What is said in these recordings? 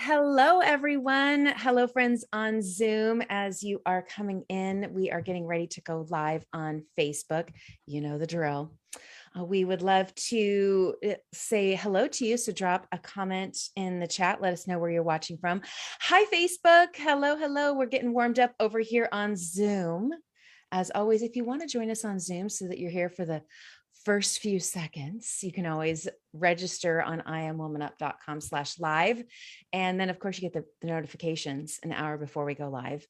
Hello, everyone. Hello, friends on Zoom. As you are coming in, we are getting ready to go live on Facebook. You know the drill. We would love to say hello to you. So drop a comment in the chat. Let us know where you're watching from. Hi, Facebook. Hello, hello. We're getting warmed up over here on Zoom. As always, if you want to join us on Zoom so that you're here for the first few seconds, you can always register on IamWomanUp.com/live. And then, of course, you get the notifications an hour before we go live.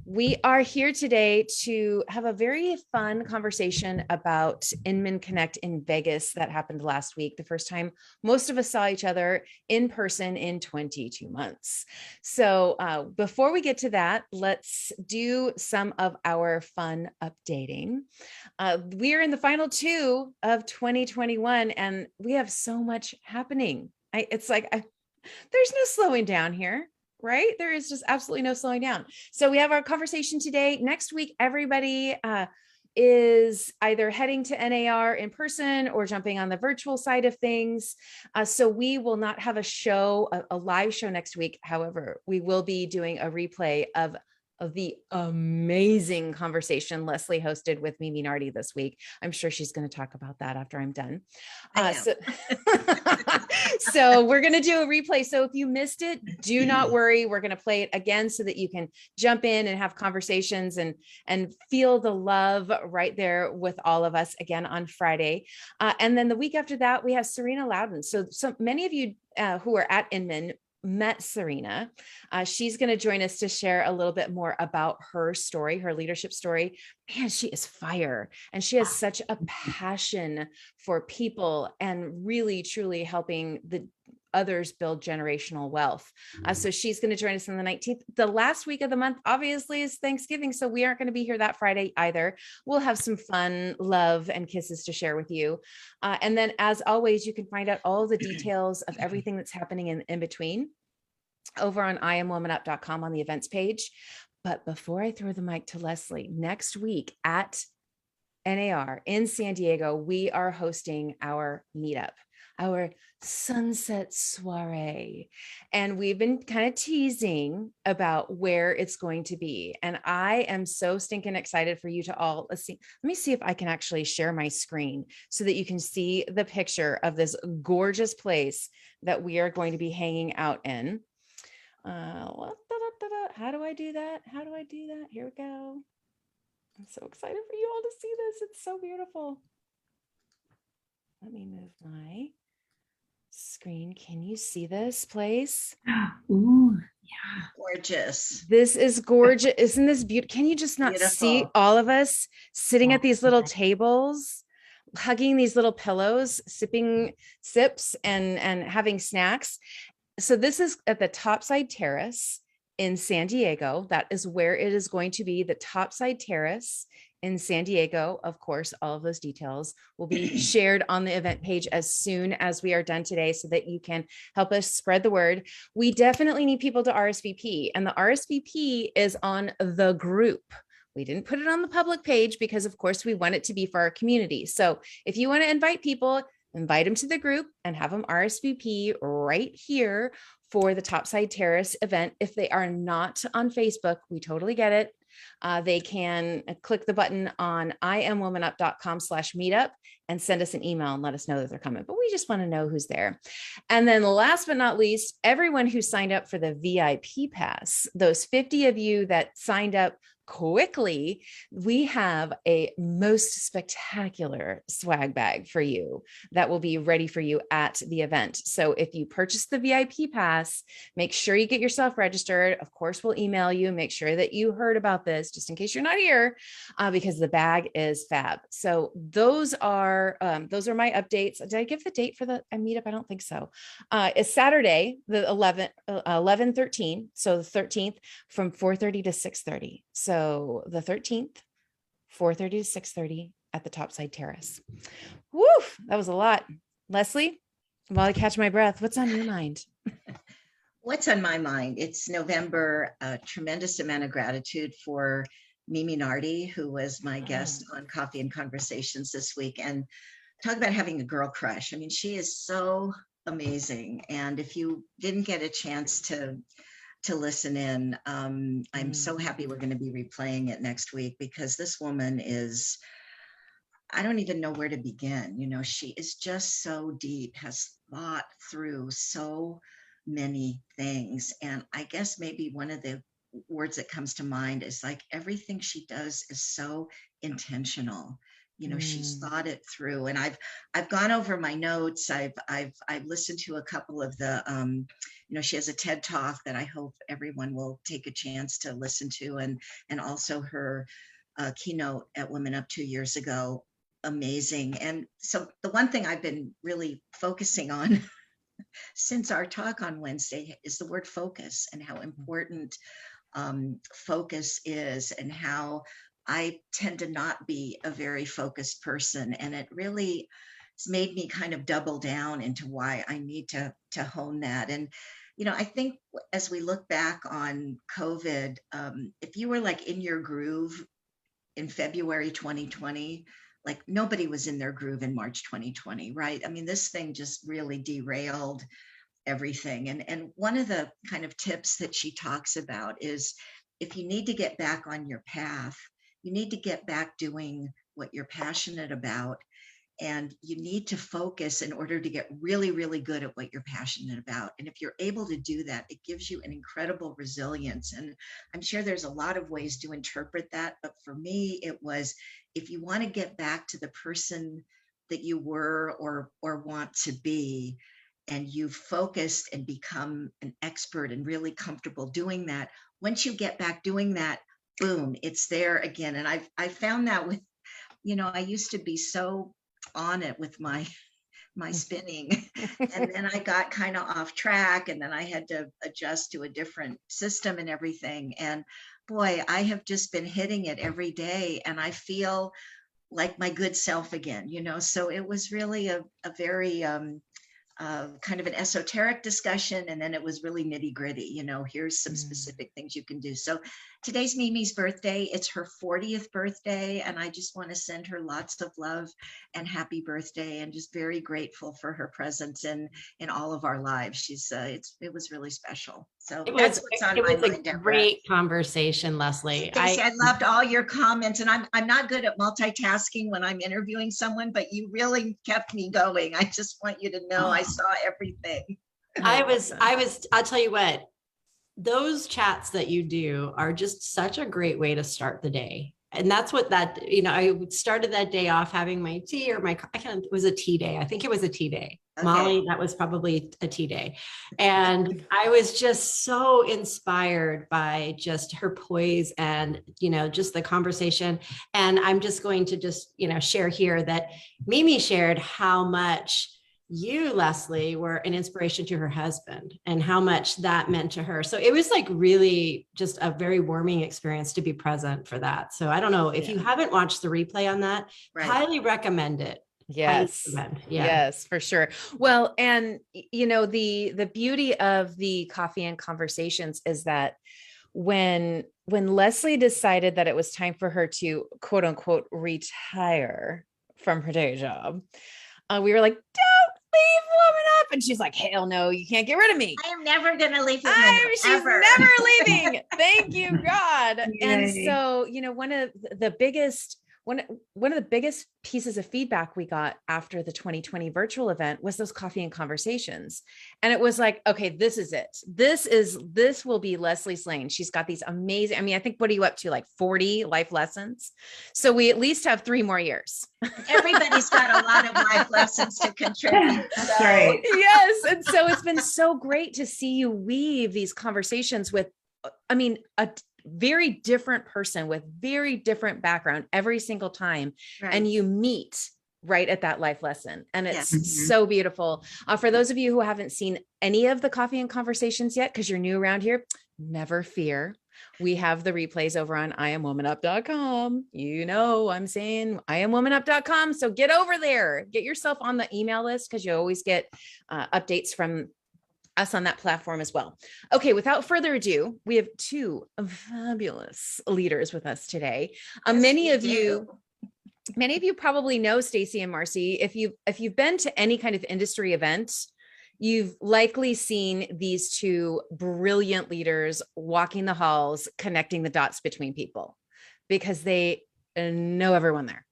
We are here today to have a very fun conversation about Inman Connect in Vegas that happened last week, the first time most of us saw each other in person in 22 months. So before we get to that, let's do some of our fun updating. We are in the final two of 2021, and we have so much happening. There's no slowing down here. Right? There is just absolutely no slowing down. So we have our conversation today. Next week, everybody is either heading to NAR in person or jumping on the virtual side of things. So we will not have a show, a live show next week. However, we will be doing a replay of the amazing conversation Leslie hosted with Mimi Nardi this week. I'm sure she's going to talk about that after I'm done. So we're going to do a replay. So if you missed it, do not worry. We're going to play it again so that you can jump in and have conversations and feel the love right there with all of us again on Friday. And then the week after that, we have Serena Loudon. So many of you who are at Inman met Serena. She's going to join us to share a little bit more about her story, her leadership story. Man, she is fire. And she has such a passion for people and really, truly helping the others build generational wealth. So she's going to join us on the 19th. The last week of the month, obviously, is Thanksgiving. So we aren't going to be here that Friday either. We'll have some fun, love, and kisses to share with you. And then, as always, you can find out all the details of everything that's happening in between over on IamWomanUp.com on the events page. But before I throw the mic to Leslie, next week at NAR in San Diego, we are hosting our meetup, our sunset soiree. And we've been kind of teasing about where it's going to be. And I am so stinking excited for you to all, let me see if I can actually share my screen so that you can see the picture of this gorgeous place that we are going to be hanging out in. How do I do that? Here we go. I'm so excited for you all to see this. It's so beautiful. Let me move my screen. Can you see this place? Ooh, yeah. Gorgeous. This is gorgeous. Isn't this beautiful? Can you just not see all of us sitting at these little tables, hugging these little pillows, sipping sips and having snacks? So this is at the Topside Terrace in San Diego. That is where it is going to be, the Topside Terrace in San Diego. Of course, all of those details will be shared on the event page as soon as we are done today so that you can help us spread the word. We definitely need people to RSVP, and the RSVP is on the group. We didn't put it on the public page because, of course, we want it to be for our community. So if you want to invite people, invite them to the group and have them RSVP right here for the Topside Terrace event. If they are not on Facebook, we totally get it. They can click the button on IamWomanUp.com/meetup and send us an email and let us know that they're coming. But we just want to know who's there. And then last but not least, everyone who signed up for the VIP pass, those 50 of you that signed up quickly, we have a most spectacular swag bag for you that will be ready for you at the event. So if you purchase the VIP pass, make sure you get yourself registered. Of course, we'll email you, make sure that you heard about this just in case you're not here, because the bag is fab. So those are my updates. Did I give the date for the meetup? I don't think so. It's Saturday, the 11/13. So the 13th from 4:30 to 6:30. So the 13th, 4:30 to 6:30 at the Topside Terrace. Woo, that was a lot. Leslie, while I catch my breath, what's on your mind? What's on my mind? It's November, a tremendous amount of gratitude for Mimi Nardi, who was my guest on Coffee and Conversations this week. And talk about having a girl crush. I mean, she is so amazing. And if you didn't get a chance to listen in, I'm so happy we're going to be replaying it next week, because this woman is, I don't even know where to begin. You know, she is just so deep, has thought through so many things. And I guess maybe one of the words that comes to mind is like, everything she does is so intentional. You know, she's thought it through. And I've gone over my notes. I've listened to a couple of the, you know, she has a TED Talk that I hope everyone will take a chance to listen to, and also her keynote at WomanUP 2 years ago. Amazing. And so the one thing I've been really focusing on since our talk on Wednesday is the word focus, and how important focus is, and how I tend to not be a very focused person. And it really has made me kind of double down into why I need to hone that. And, you know, I think as we look back on COVID, if you were like in your groove in February 2020, like nobody was in their groove in March 2020, right? I mean, this thing just really derailed everything. And one of the kind of tips that she talks about is, if you need to get back on your path, you need to get back doing what you're passionate about. And you need to focus in order to get really, really good at what you're passionate about. And if you're able to do that, it gives you an incredible resilience. And I'm sure there's a lot of ways to interpret that. But for me, it was, if you want to get back to the person that you were or want to be, and you've focused and become an expert and really comfortable doing that, once you get back doing that, boom, it's there again. And I found that with, you know, I used to be so on it with my spinning, and then I got kind of off track, and then I had to adjust to a different system and everything. And boy, I have just been hitting it every day, and I feel like my good self again, you know. So it was really a very kind of an esoteric discussion, and then it was really nitty gritty. You know, here's some specific things you can do. So today's Mimi's birthday. It's her 40th birthday, and I just want to send her lots of love and happy birthday, and just very grateful for her presence in all of our lives. She's it was really special. So that's what's on my mind. It was a great conversation, Leslie. Stacey, I loved all your comments, and I'm not good at multitasking when I'm interviewing someone, but you really kept me going. I just want you to know I saw everything. I'll tell you what, those chats that you do are just such a great way to start the day. And that's what that, you know, I started that day off having my tea, or it was a tea day. I think it was a tea day. Okay. Molly, that was probably a tea day. And I was just so inspired by just her poise and, you know, just the conversation. And I'm just going to share here that Mimi shared how much you, Leslie, were an inspiration to her husband and how much that meant to her. So it was like really just a very warming experience to be present for that. So I don't know if you haven't watched the replay on that, highly recommend it. Yes. Yes, for sure. Well, and you know, the beauty of the Coffee and Conversations is that when Leslie decided that it was time for her to quote unquote retire from her day job, we were like, don't leave WomanUP. And she's like, hell no, you can't get rid of me. I am never going to leave She's never leaving. Thank you, God. Yay. And so, you know, one of the biggest pieces of feedback we got after the 2020 virtual event was those Coffee and Conversations. And it was like, okay, this is it. This will be Leslie's lane. She's got these amazing, I mean, I think, what are you up to? Like 40 life lessons. So we at least have 3 more years. Everybody's got a lot of life lessons to contribute. That's right. Yes. And so it's been so great to see you weave these conversations with, I mean, a very different person with very different background every single time. Right. And you meet right at that life lesson. And it's so beautiful. For those of you who haven't seen any of the Coffee and Conversations yet, because you're new around here, never fear. We have the replays over on IamWomanUP.com. You know, I'm saying IamWomanUP.com. So get over there, get yourself on the email list, because you always get updates from us on that platform as well. Okay, without further ado, we have 2 fabulous leaders with us today. Many of you probably know Stacey and Marci. If you've been to any kind of industry event, you've likely seen these two brilliant leaders walking the halls, connecting the dots between people because they know everyone there.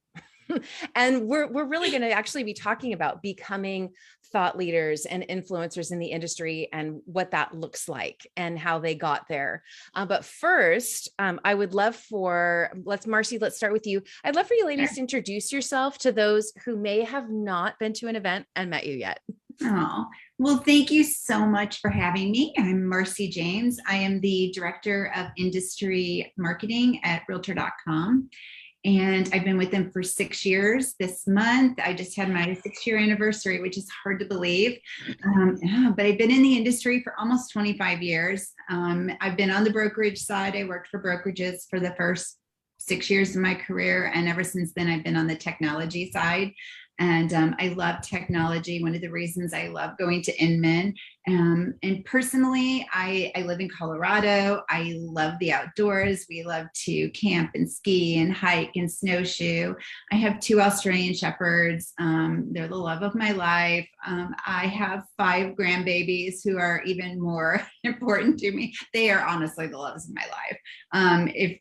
And we're really going to actually be talking about becoming thought leaders and influencers in the industry and what that looks like and how they got there. But first, I would love Marci, let's start with you. I'd love for you ladies to introduce yourself to those who may have not been to an event and met you yet. Oh, well, thank you so much for having me. I'm Marci James. I am the Director of Industry Marketing at Realtor.com. And I've been with them for 6 years this month. I just had my 6-year anniversary, which is hard to believe. But I've been in the industry for almost 25 years. I've been on the brokerage side. I worked for brokerages for the first 6 years of my career. And ever since then, I've been on the technology side. And I love technology. One of the reasons I love going to Inman. And personally, I live in Colorado. I love the outdoors. We love to camp and ski and hike and snowshoe. I have 2 Australian Shepherds. They're the love of my life. I have 5 grandbabies who are even more important to me. They are honestly the loves of my life. If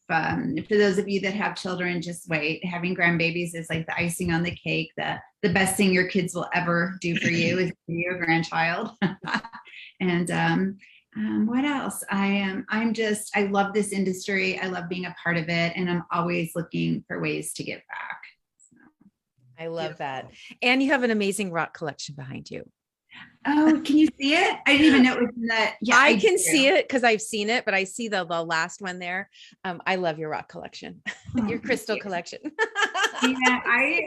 for those of you that have children, just wait. Having grandbabies is like the icing on the cake. The best thing your kids will ever do for you is give you a grandchild. And what else? I love this industry. I love being a part of it. And I'm always looking for ways to give back. So, I love that. And you have an amazing rock collection behind you. Oh, can you see it? I didn't even know it was in that. Yeah, I can see it because I've seen it, but I see the last one there. I love your rock collection, your crystal collection. Yeah, I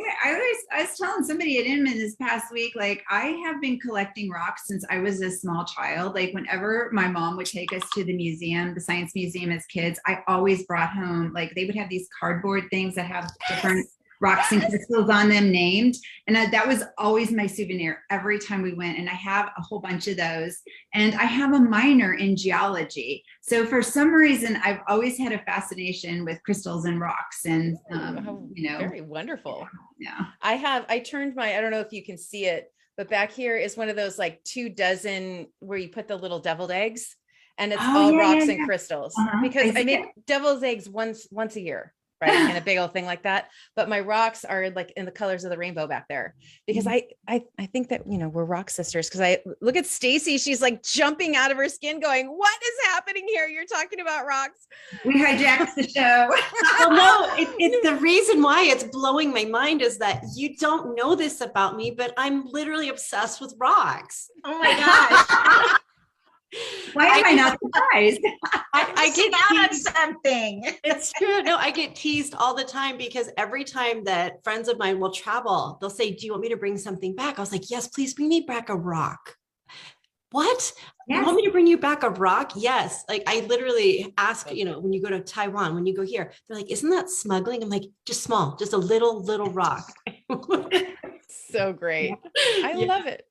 was telling somebody at Inman this past week, like I have been collecting rocks since I was a small child. Like whenever my mom would take us to the museum, the science museum as kids, I always brought home, like they would have these cardboard things that have different rocks and crystals on them named. And that was always my souvenir every time we went. And I have a whole bunch of those. And I have a minor in geology. So for some reason, I've always had a fascination with crystals and rocks. And, very wonderful. Yeah. I turned I don't know if you can see it, but back here is one of those like 24 where you put the little deviled eggs and it's all rocks and crystals because I make deviled eggs once a year. Right, in a big old thing like that. But my rocks are like in the colors of the rainbow back there because I think that, we're rock sisters because I look at Stacy, she's like jumping out of her skin going, what is happening here? You're talking about rocks. We hijacked the show. Well, no, it's the reason why it's blowing my mind is that you don't know this about me, but I'm literally obsessed with rocks. Oh my gosh. Why am I not surprised? I get out on something. It's true. No, I get teased all the time because every time that friends of mine will travel, they'll say, do you want me to bring something back? I was like, yes, please bring me back a rock. What? Yes. You want me to bring you back a rock? Yes. Like I literally ask, when you go to Taiwan, when you go here, they're like, isn't that smuggling? I'm like, just small, just a little rock. So great. I love it.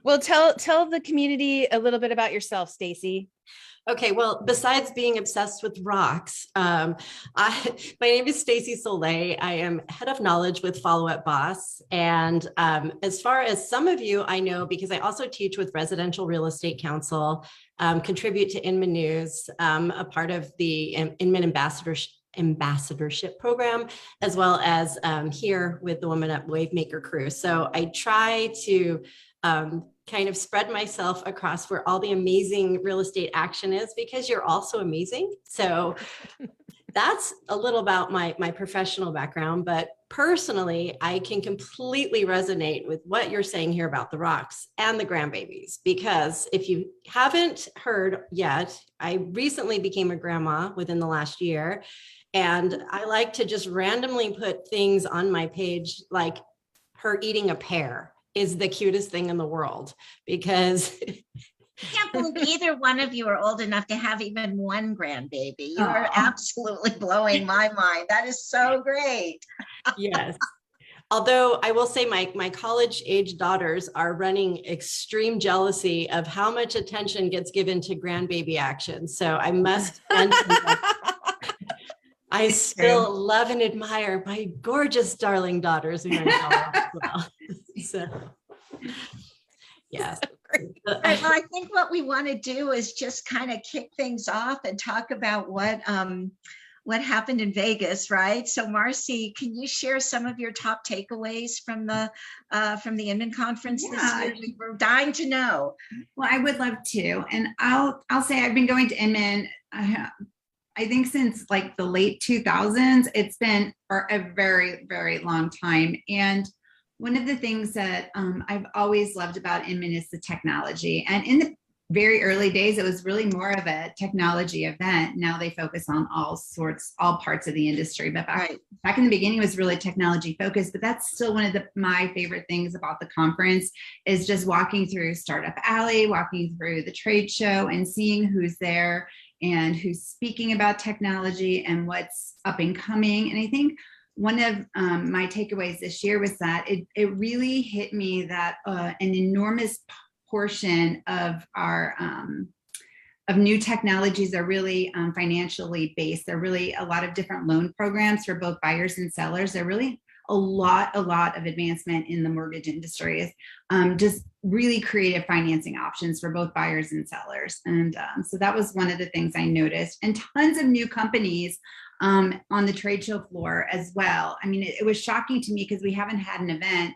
Well, tell the community a little bit about yourself, Stacy. Okay, well, besides being obsessed with rocks, my name is Stacy Soleil. I am head of knowledge with Follow Up Boss. And as far as some of you, I know because I also teach with Residential Real Estate Council, contribute to Inman News, a part of the Inman ambassadorship program, as well as here with the WomanUP Wavemaker crew. So I try to kind of spread myself across where all the amazing real estate action is because you're also amazing. So that's a little about my professional background, but personally, I can completely resonate with what you're saying here about the rocks and the grandbabies, because if you haven't heard yet, I recently became a grandma within the last year. And I like to just randomly put things on my page, like her eating a pear is the cutest thing in the world because I can't believe either one of you are old enough to have even one grandbaby. You are absolutely blowing my mind. That is so great. Yes. Although I will say my college age daughters are running extreme jealousy of how much attention gets given to grandbaby action. So I must mention that I still love and admire my gorgeous darling daughters who are in college as well. So, yes. Well, I think what we want to do is just kind of kick things off and talk about what happened in Vegas, right? So Marci, can you share some of your top takeaways from the Inman conference this year? We were dying to know. Well, I would love to. And I'll say I've been going to Inman, I think since like the late 2000s. It's been for a very, very long time. And one of the things that I've always loved about Inman is the technology. And in the very early days, it was really more of a technology event. Now they focus on all parts of the industry. But back in the beginning, it was really technology focused. But that's still one of my favorite things about the conference is just walking through Startup Alley, walking through the trade show and seeing who's there and who's speaking about technology and what's up and coming. And I think one of my takeaways this year was that it really hit me that an enormous portion of our of new technologies are really financially based. There are really a lot of different loan programs for both buyers and sellers. There are really a lot of advancement in the mortgage industry, just really creative financing options for both buyers and sellers. And so that was one of the things I noticed, and tons of new companies on the trade show floor as well. I mean, it was shocking to me because we haven't had an event,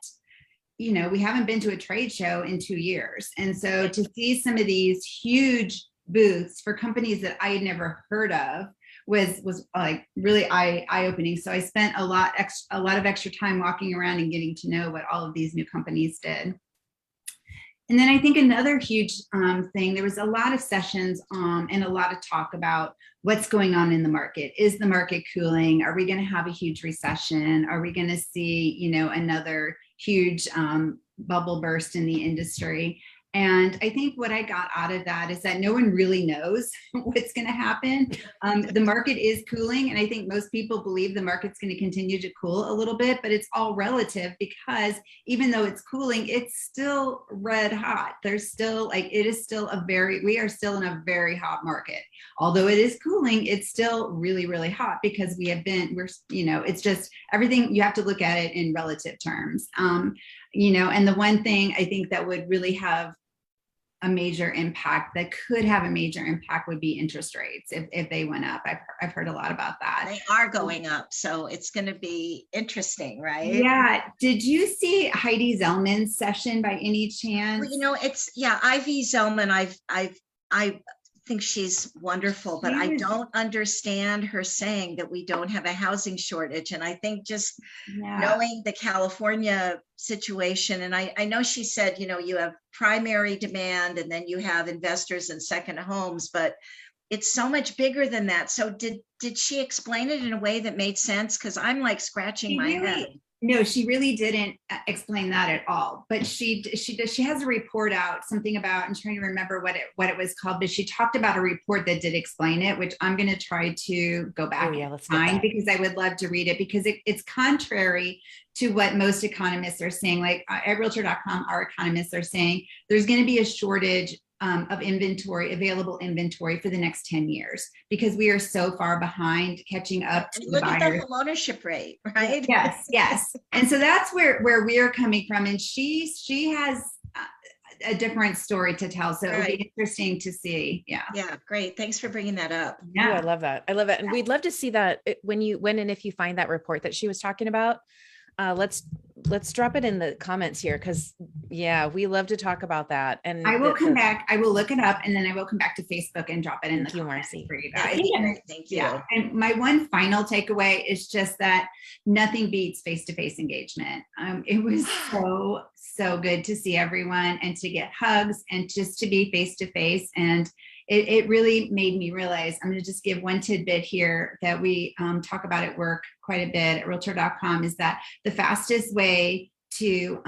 you know, we haven't been to a trade show in 2 years. And so to see some of these huge booths for companies that I had never heard of was like really eye-opening. So I spent a lot of extra time walking around and getting to know what all of these new companies did. And then I think another huge thing, there was a lot of sessions and a lot of talk about what's going on in the market. Is the market cooling? Are we going to have a huge recession? Are we going to see, you know, another huge bubble burst in the industry? And I think what I got out of that is that no one really knows what's going to happen. The market is cooling, and I think most people believe the market's going to continue to cool a little bit, but it's all relative because even though it's cooling, it's still red hot. There's still we are still in a very hot market. Although it is cooling, it's still really, really hot because it's just everything, you have to look at it in relative terms. You know, and the one thing I think that would really have a major impact, that could have a major impact, would be interest rates if they went up. I've heard a lot about that. They are going up, so it's going to be interesting, right? Yeah. Did you see Heidi Zellman's session by any chance? Well, you know, Ivy Zellman. I think she's wonderful, but I don't understand her saying that we don't have a housing shortage. And I think just knowing the California situation, and I know she said, you know, you have primary demand and then you have investors and second homes, but it's so much bigger than that. So did she explain it in a way that made sense? Because I'm like scratching my head. No, she really didn't explain that at all. But she has a report out, something about, I'm trying to remember what it was called, but she talked about a report that did explain it, which I'm going to try to go back and find, because I would love to read it, because it's contrary to what most economists are saying. Like at Realtor.com, our economists are saying there's going to be a shortage of available inventory for the next 10 years, because we are so far behind catching up to the buyers. Look at the home ownership rate, right? Yes. And so that's where we are coming from. And she has a different story to tell. So it'll be interesting to see. Yeah. Great. Thanks for bringing that up. Yeah. I love that. And we'd love to see that when and if you find that report that she was talking about. Let's drop it in the comments here, because we love to talk about that. And I will come back. I will look it up, and then I will come back to Facebook and drop it in the comments Marci. for you guys. Thank you. Yeah. And my one final takeaway is just that nothing beats face-to-face engagement. It was so good to see everyone and to get hugs and just to be face-to-face. And it really made me realize, I'm going to just give one tidbit here that we talk about at work quite a bit at Realtor.com, is that the fastest way to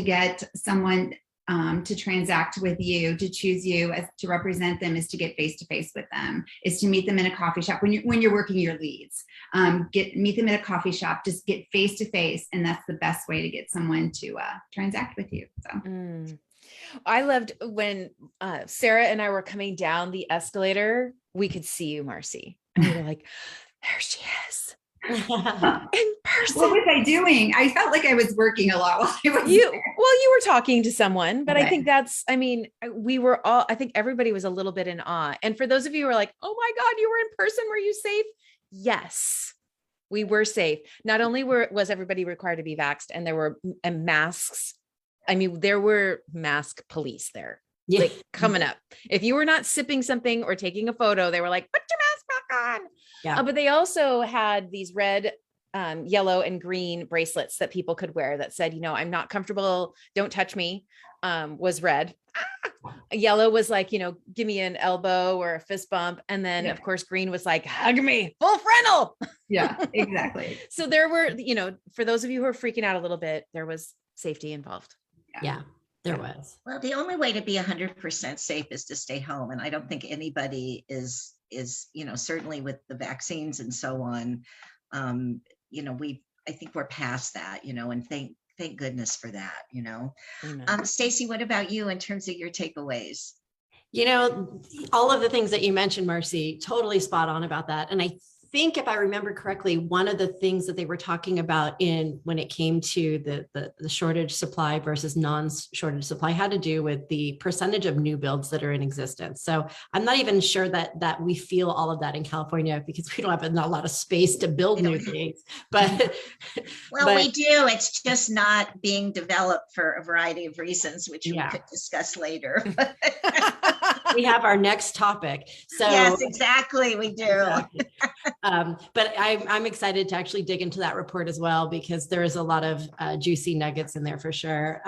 get someone to transact with you, to choose you as to represent them, is to get face-to-face with them, is to meet them in a coffee shop when you're working your leads. Meet them in a coffee shop, just get face-to-face, and that's the best way to get someone to transact with you. So. I loved when Sarah and I were coming down the escalator, we could see you, Marci. And we were like, there she is. in person. What was I doing? I felt like I was working a lot while I was You, there. well, you were talking to someone, but I Okay. think that's, I mean, we were all, I think everybody was a little bit in awe. And for those of you who are like, oh my God, you were in person, were you safe? Yes, we were safe. Not only was everybody required to be vaxxed, and there were masks. I mean, there were mask police there, Yeah. like coming up. If you were not sipping something or taking a photo, they were like, put your mask back on. Yeah. But they also had these red, yellow and green bracelets that people could wear that said, I'm not comfortable, don't touch me, was red. Yellow was like, give me an elbow or a fist bump. And then of course, green was like, hug me, full frontal. Yeah, exactly. So there were, for those of you who are freaking out a little bit, there was safety involved. Yeah, there was. Well, the only way to be 100% safe is to stay home. And I don't think anybody is, certainly with the vaccines and so on, I think we're past that, and thank goodness for that, Stacey, what about you in terms of your takeaways? All of the things that you mentioned, Marci, totally spot on about that. And I think if I remember correctly, one of the things that they were talking about when it came to the shortage supply versus non-shortage supply had to do with the percentage of new builds that are in existence. So I'm not even sure that we feel all of that in California because we don't have a lot of space to build new things. But we do. It's just not being developed for a variety of reasons, which we could discuss later. We have our next topic. So yes, exactly, we do. Exactly. But I'm excited to actually dig into that report as well, because there is a lot of juicy nuggets in there for sure.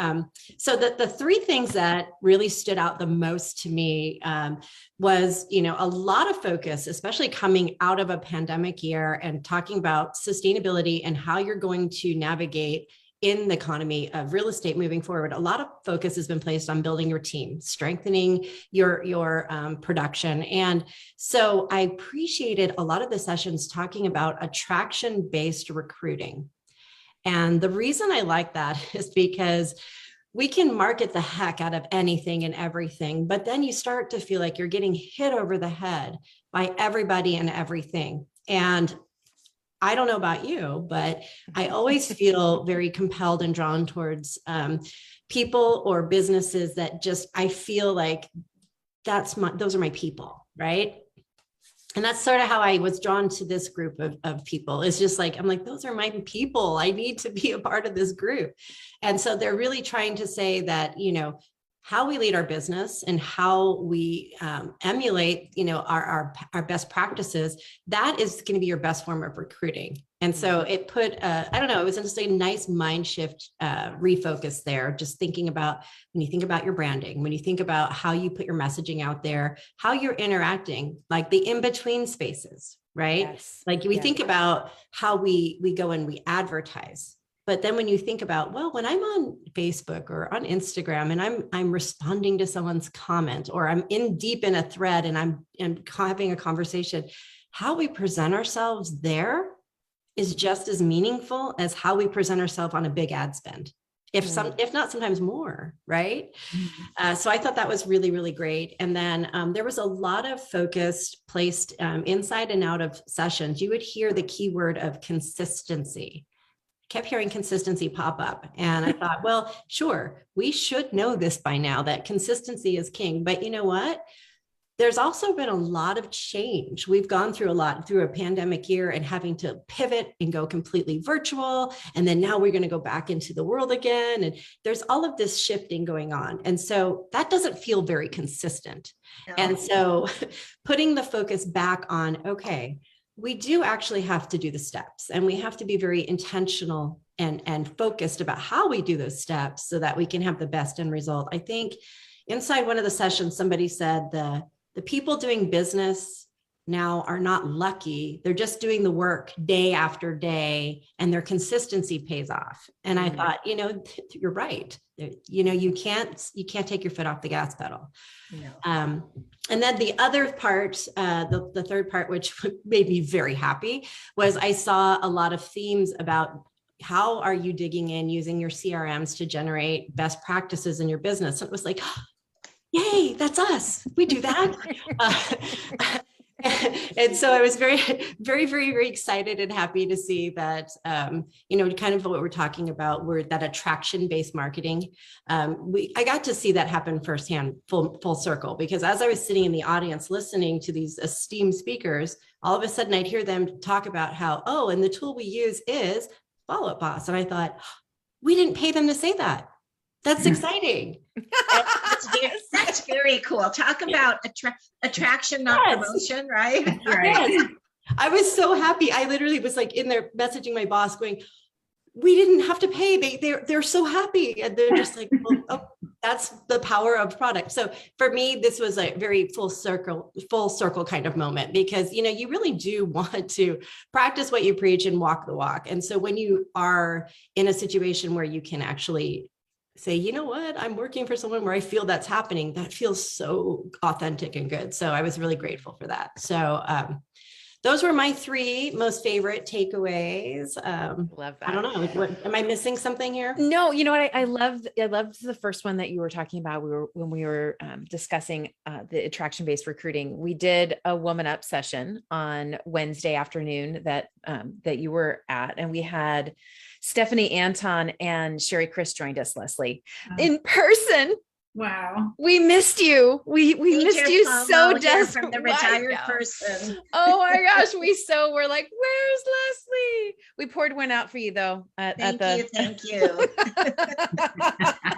So the three things that really stood out the most to me was, a lot of focus, especially coming out of a pandemic year and talking about sustainability and how you're going to navigate in the economy of real estate moving forward. A lot of focus has been placed on building your team, strengthening your production. And so I appreciated a lot of the sessions talking about attraction-based recruiting. And the reason I like that is because we can market the heck out of anything and everything, but then you start to feel like you're getting hit over the head by everybody and everything. And I don't know about you, but I always feel very compelled and drawn towards people or businesses that I feel like those are my people, right? And that's sort of how I was drawn to this group of people. It's just like, I'm like, those are my people. I need to be a part of this group. And so they're really trying to say that, how we lead our business and how we emulate, our best practices, that is going to be your best form of recruiting. And so it put, it was just a nice mind shift, refocus there, just thinking about when you think about your branding, when you think about how you put your messaging out there, how you're interacting, like the in-between spaces, right? Yes. Like we think about how we go and we advertise. But then when you think about, well, when I'm on Facebook or on Instagram and I'm responding to someone's comment, or I'm deep in a thread and I'm having a conversation, how we present ourselves there is just as meaningful as how we present ourselves on a big ad spend, if not sometimes more, right? So I thought that was really, really great. And then there was a lot of focus placed inside and out of sessions. You would hear the keyword of consistency. Kept hearing consistency pop up. And I thought, well, sure, we should know this by now, that consistency is king. But you know what? There's also been a lot of change. We've gone through a lot through a pandemic year and having to pivot and go completely virtual. And then now we're going to go back into the world again. And there's all of this shifting going on. And so that doesn't feel very consistent. No. And so putting the focus back on, okay, we do actually have to do the steps, and we have to be very intentional and focused about how we do those steps so that we can have the best end result. I think inside one of the sessions, somebody said the people doing business now are not lucky. They're just doing the work day after day, and their consistency pays off. And I thought, you're right. You can't take your foot off the gas pedal. No. And then the other part, the third part, which made me very happy, was I saw a lot of themes about how are you digging in using your CRMs to generate best practices in your business. And it was like, yay, that's us. We do that. and so I was very, very, very, very excited and happy to see that, kind of what we're talking about, were that attraction-based marketing. I got to see that happen firsthand, full circle, because as I was sitting in the audience listening to these esteemed speakers, all of a sudden I'd hear them talk about how, and the tool we use is Follow Up Boss. And I thought, we didn't pay them to say that. That's exciting. That's very cool. Talk about attraction, not promotion, right? Right. Yes. I was so happy. I literally was like in there messaging my boss going, we didn't have to pay. They're so happy. And they're just like, that's the power of product. So for me, this was a very full circle kind of moment, because, you really do want to practice what you preach and walk the walk. And so when you are in a situation where you can actually say, you know what, I'm working for someone where I feel that's happening, that feels so authentic and good. So I was really grateful for that. So those were my 3 most favorite takeaways. Love that. I don't know. Am I missing something here? No, you know what? I loved the first one that you were talking about. When we were discussing the attraction-based recruiting. We did a WomanUP session on Wednesday afternoon that you were at, and we had Stephanie Anton and Sherry Chris joined us, Leslie, in person. Wow. We missed you. We missed you so desperately. From the retired person. Oh my gosh. We're like, where's Leslie? We poured one out for you though. Thank you.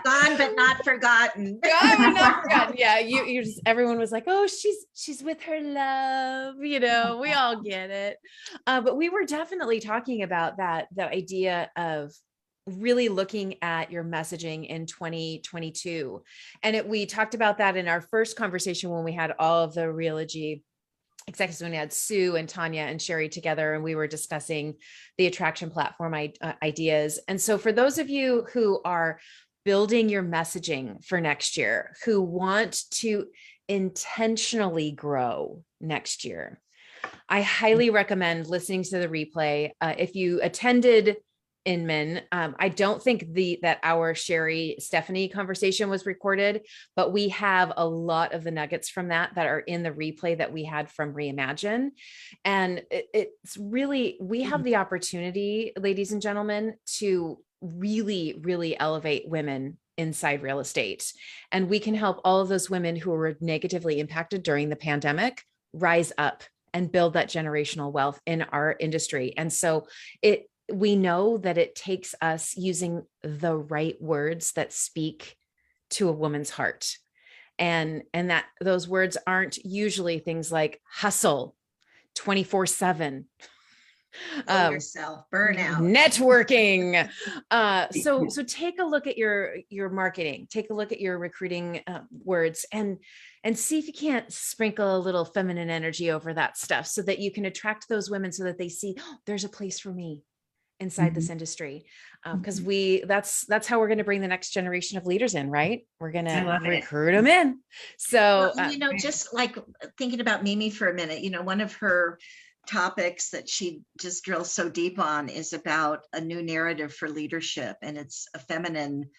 Gone but not forgotten. Gone but not forgotten. Yeah. You just, everyone was like, oh, she's with her love. We all get it. But we were definitely talking about the idea of really looking at your messaging in 2022. And we talked about that in our first conversation when we had all of the Realogy executives, when we had Sue and Tanya and Sherry together, and we were discussing the attraction platform ideas. And so for those of you who are building your messaging for next year, who want to intentionally grow next year, I highly recommend listening to the replay. If you attended Inman, I don't think that our Sherry Stephanie conversation was recorded, but we have a lot of the nuggets from that are in the replay that we had from Reimagine. And it's really, we have the opportunity, ladies and gentlemen, to really, really elevate women inside real estate. And we can help all of those women who were negatively impacted during the pandemic rise up and build that generational wealth in our industry. And so we know that it takes us using the right words that speak to a woman's heart. And that those words aren't usually things like hustle 24/7. Yourself, burnout, networking. So take a look at your marketing, take a look at your recruiting words, and see if you can't sprinkle a little feminine energy over that stuff so that you can attract those women, so that they see, there's a place for me inside this industry. Because that's how we're going to bring the next generation of leaders in, right? We're going to recruit them in. So, just like thinking about Mimi for a minute, one of her topics that she just drills so deep on is about a new narrative for leadership. And it's a feminine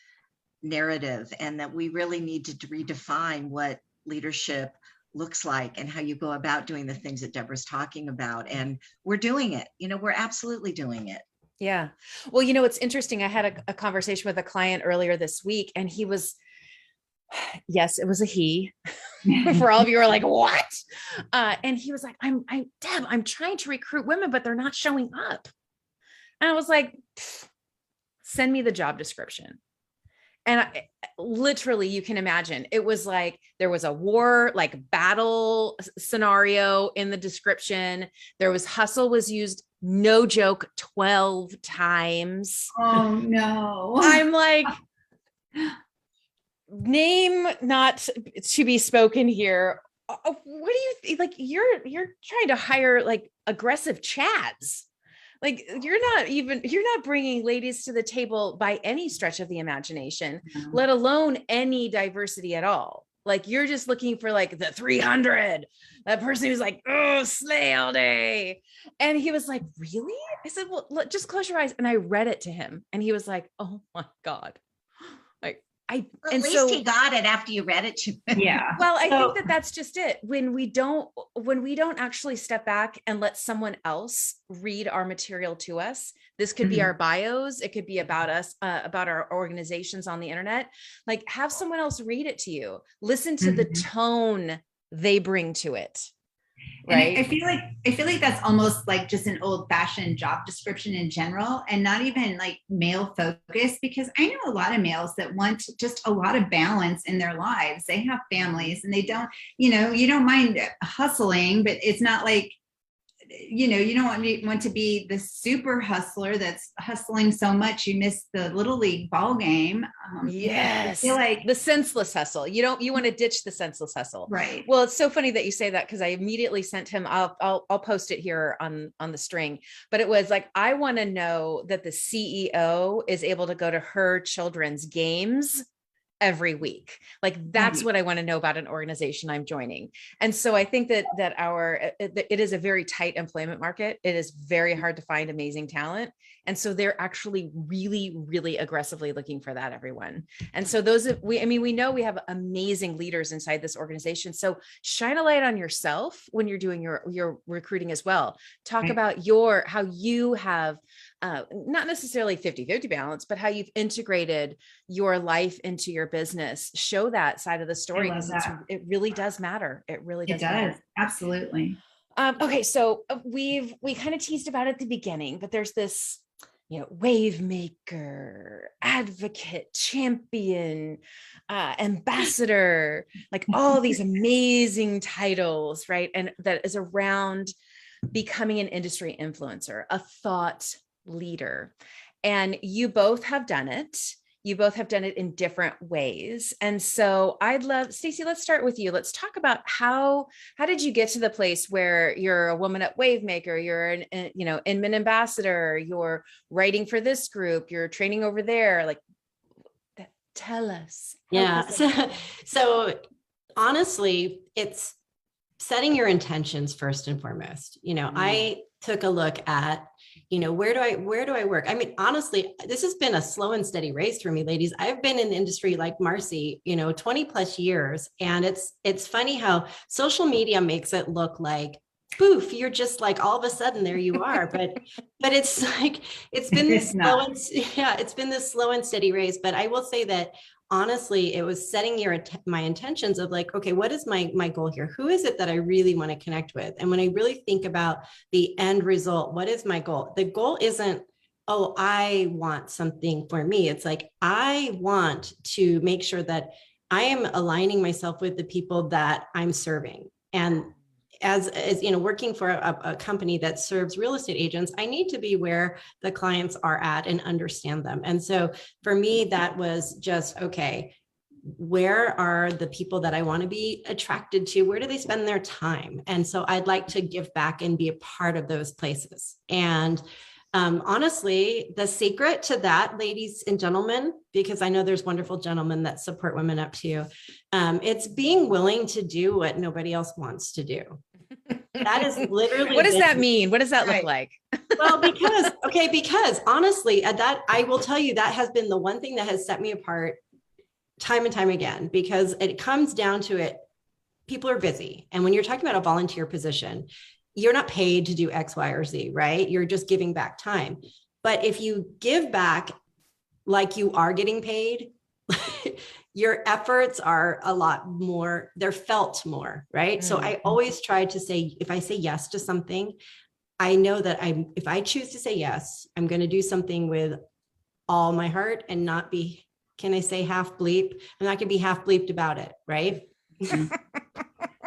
narrative, and that we really need to redefine what leadership looks like and how you go about doing the things that Deborah's talking about. And we're doing it. We're absolutely doing it. Yeah. Well, it's interesting. I had a conversation with a client earlier this week, and he was, yes, it was a he. For all of you who are like, what? And he was like, Deb, I'm trying to recruit women, but they're not showing up. And I was like, send me the job description. And literally, you can imagine, it was like there was a war, like battle scenario in the description. There was hustle was used, no joke, 12 times. Oh no. I'm like, name not to be spoken here. What do you think? Like, you're trying to hire like aggressive chads. Like, you're not bringing ladies to the table by any stretch of the imagination, let alone any diversity at all. Like, you're just looking for like the 300, that person who's like, oh, slay all day. And he was like, really? I said, well, just close your eyes. And I read it to him, and he was like, oh my God. Like, I, Well, and at least so, he got it after you read it to him. Yeah. well, I So- think that that's just it. When we don't actually step back and let someone else read our material to us, this could be Mhm. our bios, it could be about us, about our organizations on the internet. Like, have someone else read it to you. Listen to the Mhm. tone they bring to it. And Right. I feel like that's almost like just an old fashioned job description in general, and not even like male focused, because I know a lot of males that want just a lot of balance in their lives. They have families and they don't, you don't mind hustling, but it's not like, you don't want to be the super hustler that's hustling so much you miss the little league ball game. Yes. I feel like the senseless hustle. You want to ditch the senseless hustle. right. Well, it's so funny that you say that, because I immediately sent him, I'll post it here on the string, but it was like, I want to know that the CEO is able to go to her children's games every week. Like, that's Right. what I want to know about an organization I'm joining. And so I think that it is a very tight employment market. It is very hard to find amazing talent. And so they're actually really, really aggressively looking for that, everyone. And so we know we have amazing leaders inside this organization. So shine a light on yourself when you're doing your recruiting as well. Talk Right. about how you have not necessarily 50-50 balance, but how you've integrated your life into your business. Show that side of the story, because it really does matter. It really does. It does. Matter. Absolutely. Okay. So we kind of teased about it at the beginning, but there's this, wave maker, advocate, champion, ambassador, like all these amazing titles, right? And that is around becoming an industry influencer, a thought leader. And you both have done it. You both have done it in different ways. And so I'd love, Stacey, let's start with you. Let's talk about how did you get to the place where you're a WomanUP wave maker, you're an Inman ambassador, you're writing for this group, you're training over there. Like, tell us. Yeah. So honestly, it's setting your intentions first and foremost. I took a look at, where do I work? I mean, honestly, this has been a slow and steady race for me, ladies. I've been in the industry like Marci, 20 plus years. And it's funny how social media makes it look like, poof, you're just like, all of a sudden there you are. But it's like, it's been this slow and steady race. But I will say that honestly, it was setting my intentions of like, okay, what is my goal here? Who is it that I really want to connect with? And when I really think about the end result, what is my goal? The goal isn't, oh, I want something for me. It's like, I want to make sure that I am aligning myself with the people that I'm serving. And as working for a company that serves real estate agents, I need to be where the clients are at and understand them. And so for me, that was just, okay, where are the people that I want to be attracted to? Where do they spend their time? And so I'd like to give back and be a part of those places. And honestly, the secret to that, ladies and gentlemen, because I know there's wonderful gentlemen that support WomanUP too, it's being willing to do what nobody else wants to do. That is literally. What does that mean? What does that look like? Well, because honestly, that I will tell you, that has been the one thing that has set me apart time and time again, because it comes down to it. People are busy. And when you're talking about a volunteer position, you're not paid to do X, Y, or Z, right? You're just giving back time. But if you give back like you are getting paid, your efforts are a lot more, they're felt more, right? Mm-hmm. So I always try to say, if I say yes to something, I know that if I choose to say yes, I'm going to do something with all my heart and not be, can I say half bleep? I'm not going to be half bleeped about it, right?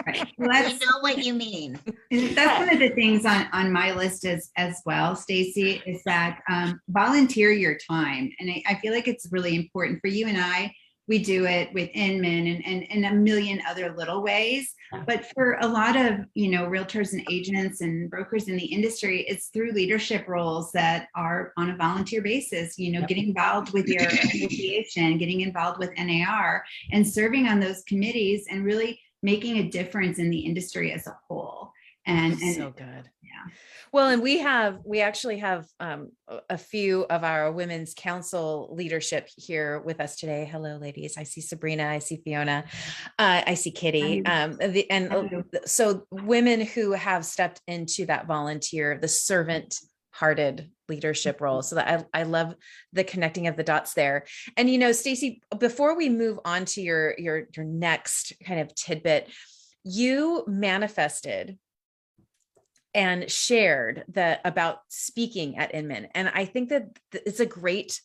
Right. Well, I know what you mean. That's one of the things on my list as well, Stacey, is that volunteer your time. And I feel like it's really important for you and I. We do it with Inman and a million other little ways. But for a lot of, realtors and agents and brokers in the industry, it's through leadership roles that are on a volunteer basis, getting involved with your association, getting involved with NAR and serving on those committees and really making a difference in the industry as a whole. And so good. Yeah. Well, and we actually have a few of our women's council leadership here with us today. Hello, ladies. I see Sabrina. I see Fiona. I see Kitty. So women who have stepped into that volunteer, the servant hearted leadership role. So that I love the connecting of the dots there. And, you know, Stacy, before we move on to your next kind of tidbit, you manifested and shared about speaking at Inman. And I think that it's a great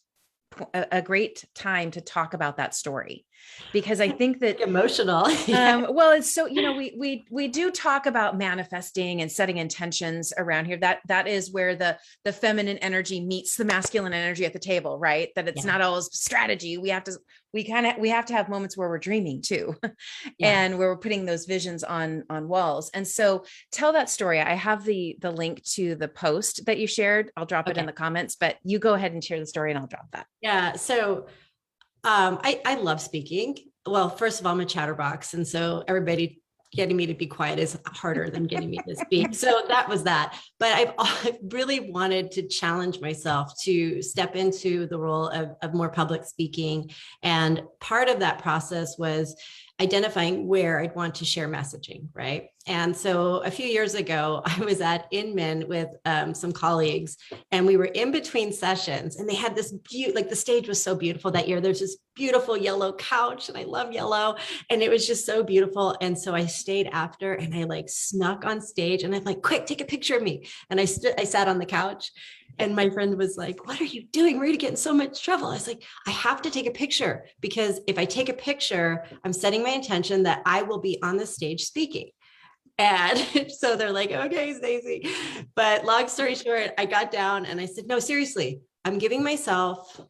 time to talk about that story, because I think that emotional. Well, it's so, you know, we do talk about manifesting and setting intentions around here. That is where the feminine energy meets the masculine energy at the table, right? That it's not always strategy. We have to have moments where we're dreaming too, and where we're putting those visions on walls. And so tell that story. I have the link to the post that you shared. I'll drop it in the comments, but you go ahead and share the story and I'll drop that. Yeah. So I love speaking. Well, first of all, I'm a chatterbox. And so everybody getting me to be quiet is harder than getting me to speak. So that was that. But I've really wanted to challenge myself to step into the role of more public speaking. And part of that process was identifying where I'd want to share messaging, right? And so a few years ago, I was at Inman with some colleagues, and we were in between sessions, and they had this the stage was so beautiful that year. There's this beautiful yellow couch, and I love yellow, and it was just so beautiful. And so I stayed after, and I snuck on stage, and I'm like, quick, take a picture of me. And I sat on the couch. And my friend was like, what are you doing? We're going to get in so much trouble. I was like, I have to take a picture, because if I take a picture, I'm setting my intention that I will be on the stage speaking. And so they're like, okay, Stacy. But long story short, I got down and I said, no, seriously, I'm going to give myself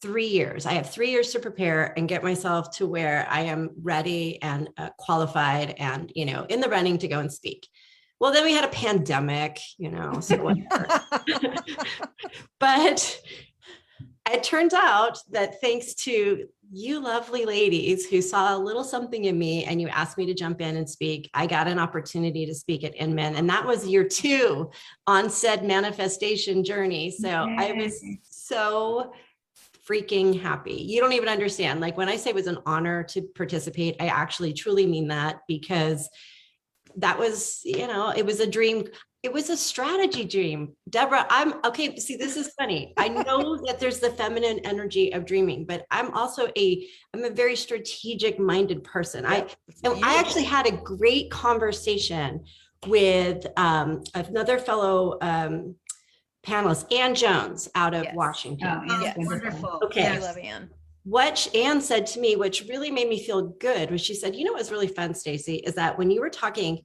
3 years. I have 3 years to prepare and get myself to where I am ready and qualified and, in the running to go and speak. Well, then we had a pandemic, so whatever. But it turns out that thanks to you lovely ladies who saw a little something in me and you asked me to jump in and speak, I got an opportunity to speak at Inman. And that was year 2 on said manifestation journey. So I was so freaking happy. You don't even understand. Like when I say it was an honor to participate, I actually truly mean that, because that was, it was a dream. It was a strategy dream. Deborah, okay. See, this is funny. I know that there's the feminine energy of dreaming, but I'm a very strategic minded person. I actually had a great conversation with another fellow panelist, Ann Jones, out of Washington. Oh, yes. Wonderful. Okay. I love Ann. What Ann said to me, which really made me feel good, was she said, what was really fun, Stacy, is that when you were talking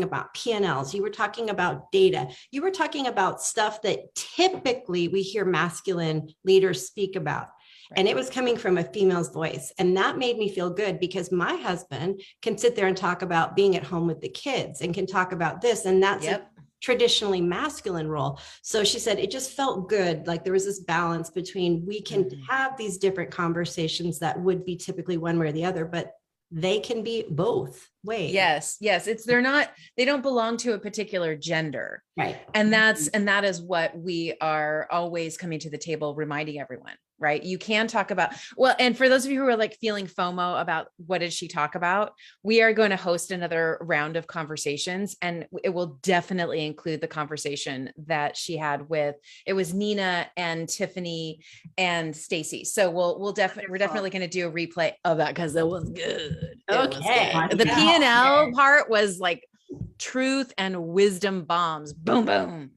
about P&Ls, you were talking about data, you were talking about stuff that typically we hear masculine leaders speak about. Right. And it was coming from a female's voice. And that made me feel good, because my husband can sit there and talk about being at home with the kids and can talk about this. And that's a traditionally masculine role. So she said, it just felt good. Like there was this balance between, we can have these different conversations that would be typically one way or the other, but they can be both ways. Yes. They don't belong to a particular gender. Right. And that is what we are always coming to the table, reminding everyone, right? You can talk about, and for those of you who are feeling FOMO about what did she talk about, we are going to host another round of conversations, and it will definitely include the conversation that she had with, it was Nina and Tiffany and Stacy. So we're definitely going to do a replay of that, because it was good. Okay. The P&L part was like truth and wisdom bombs. Boom, boom.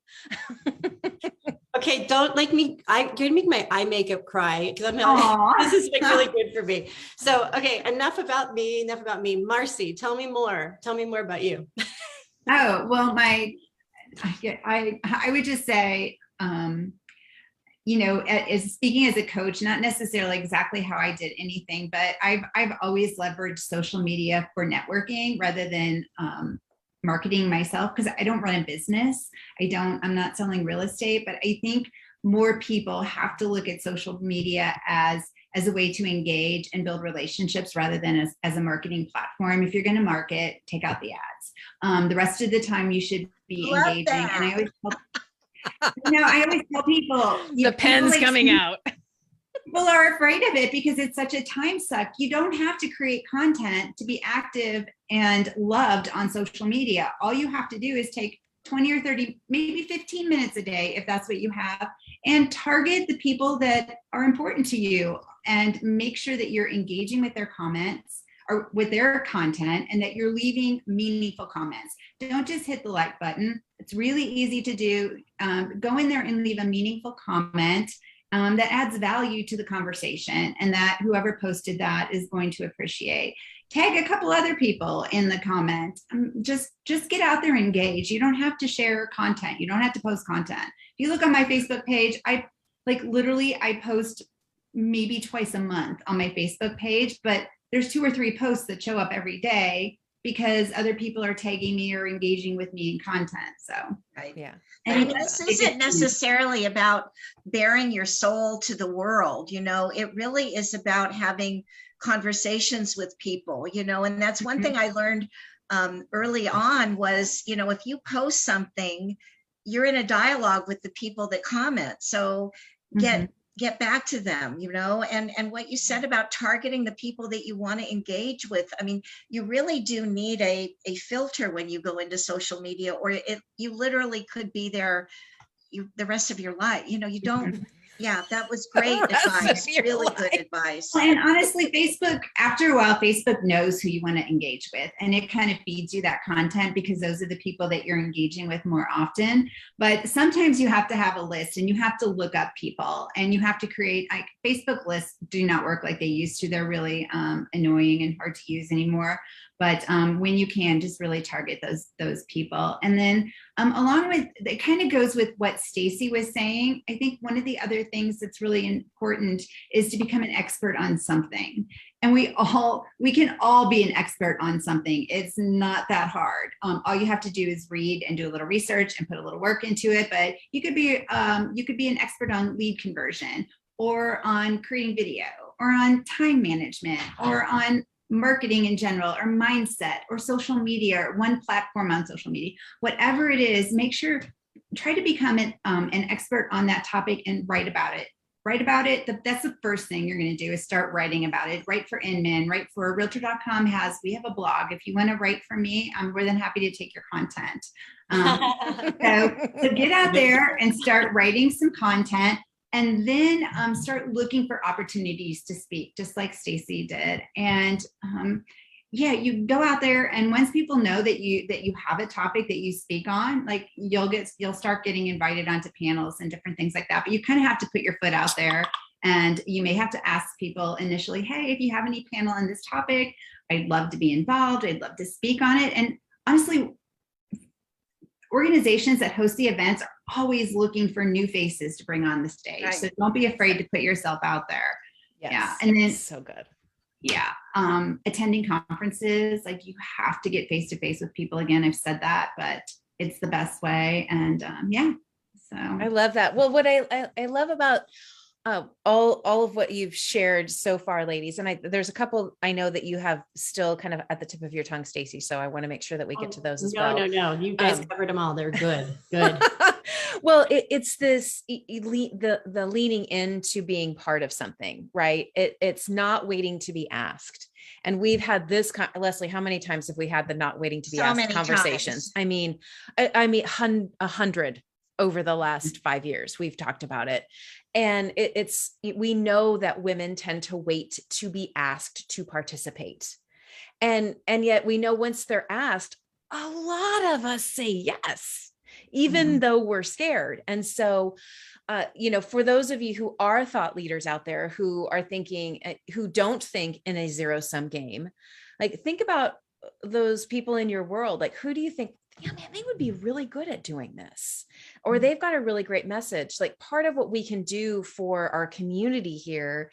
Okay, don't like me. You're gonna make my eye makeup cry, because this is really good for me. So, okay, enough about me. Marci, tell me more about you. Oh, well, I would just say, as speaking as a coach, not necessarily exactly how I did anything, but I've always leveraged social media for networking rather than marketing myself, because I don't run a business. I'm not selling real estate, but I think more people have to look at social media as a way to engage and build relationships rather than as a marketing platform. If you're going to market, take out the ads. chats. The rest of the time you should be Love engaging. that. And I always tell people, The pen's coming out. People are afraid of it because it's such a time suck. You don't have to create content to be active and loved on social media. All you have to do is take 20 or 30, maybe 15 minutes a day, if that's what you have, and target the people that are important to you and make sure that you're engaging with their comments or with their content and that you're leaving meaningful comments. Don't just hit the like button. It's really easy to do. Go in there and leave a meaningful comment that adds value to the conversation and that whoever posted that is going to appreciate. Tag a couple other people in the comment. Just get out there and engage. You don't have to share content. You don't have to post content. If you look on my Facebook page, I post maybe twice a month on my Facebook page, but there's 2 or 3 posts that show up every day because other people are tagging me or engaging with me in content. So, right. Yeah. And this isn't necessarily about bearing your soul to the world. It really is about having conversations with people, and that's one thing I learned early on was, if you post something, you're in a dialogue with the people that comment. So get back to them, and what you said about targeting the people that you want to engage with. I mean, you really do need a filter when you go into social media, or you literally could be there the rest of your life. You don't. Yeah, that was great advice. Really good advice. And honestly, Facebook, after a while, Facebook knows who you want to engage with, and it kind of feeds you that content because those are the people that you're engaging with more often. But sometimes you have to have a list and you have to look up people and you have to create, like, Facebook lists do not work like they used to. They're really annoying and hard to use anymore. But when you can, just really target those people. And then along with, it kind of goes with what Stacy was saying. I think one of the other things that's really important is to become an expert on something. And we can all be an expert on something. It's not that hard. All you have to do is read and do a little research and put a little work into it. But you could be an expert on lead conversion, or on creating video, or on time management, or on marketing in general, or mindset, or social media, or one platform on social media. Whatever it is, try to become an expert on that topic and write about it. That's the first thing you're going to do, is start writing about it. Write for Inman, write for Realtor.com. We have a blog. If you want to write for me, I'm more than happy to take your content. So get out there and start writing some content. And then start looking for opportunities to speak, just like Stacy did. And you go out there, and once people know that you have a topic that you speak on, like, you'll start getting invited onto panels and different things like that. But you kind of have to put your foot out there, and you may have to ask people initially, hey, if you have any panel on this topic, I'd love to be involved. I'd love to speak on it. And honestly, organizations that host the events are always looking for new faces to bring on the stage. Right. So don't be afraid to put yourself out there. Yes. Yeah. And then so good. Yeah. Attending conferences, like, you have to get face-to-face with people. Again, I've said that, but it's the best way. And so I love that. Well, what I love about all of what you've shared so far, ladies, and there's a couple I know that you have still kind of at the tip of your tongue, Stacy. So I want to make sure that we get to those as well. No, you guys covered them all. They're good. Well, it's this the leaning into being part of something, right? It's not waiting to be asked. And we've had this, Leslie, how many times have we had the not waiting to be asked conversations? I mean, 100 over the last 5 years, we've talked about it. And we know that women tend to wait to be asked to participate. And yet we know once they're asked, a lot of us say yes, even though we're scared. And so, for those of you who are thought leaders out there who are thinking, who don't think in a zero-sum game, like, think about those people in your world. Like, who do you think, yeah, man, they would be really good at doing this, or they've got a really great message. Like, part of what we can do for our community here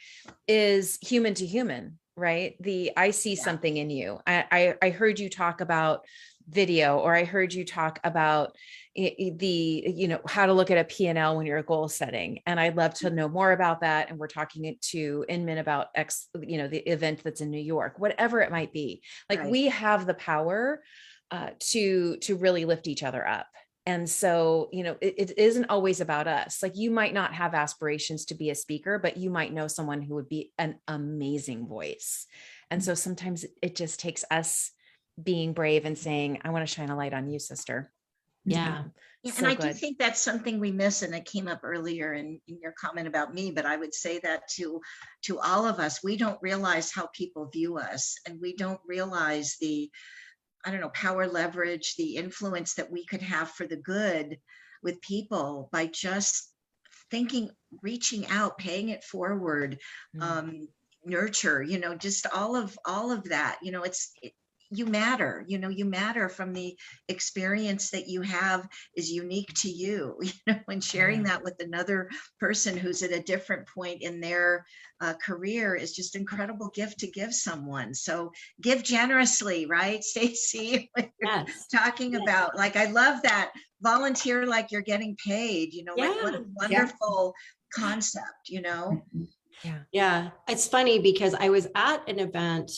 is human to human, right? I see something in you. I heard you talk about video, or I heard you talk about how to look at a P&L when you're goal setting. And I'd love to know more about that. And we're talking to Inman about the event that's in New York, whatever it might be. Like, we have the power to really lift each other up. And so, it isn't always about us. Like, you might not have aspirations to be a speaker, but you might know someone who would be an amazing voice. And so sometimes it just takes us being brave and saying, I want to shine a light on you, sister. Yeah. Yeah, So and I do good. think that's something we miss, and it came up earlier in your comment about me, but I would say that to all of us. We don't realize how people view us, and we don't realize the, I don't know, power, leverage, the influence that we could have for the good with people by just thinking, reaching out, paying it forward, nurture, just all of that, you matter, you matter from the experience that you have is unique to you, and sharing that with another person who's at a different point in their career is just an incredible gift to give someone. So give generously, right, Stacey? Yes. Talking about, like, I love that, volunteer like you're getting paid, what a wonderful concept, Yeah. It's funny because I was at an event.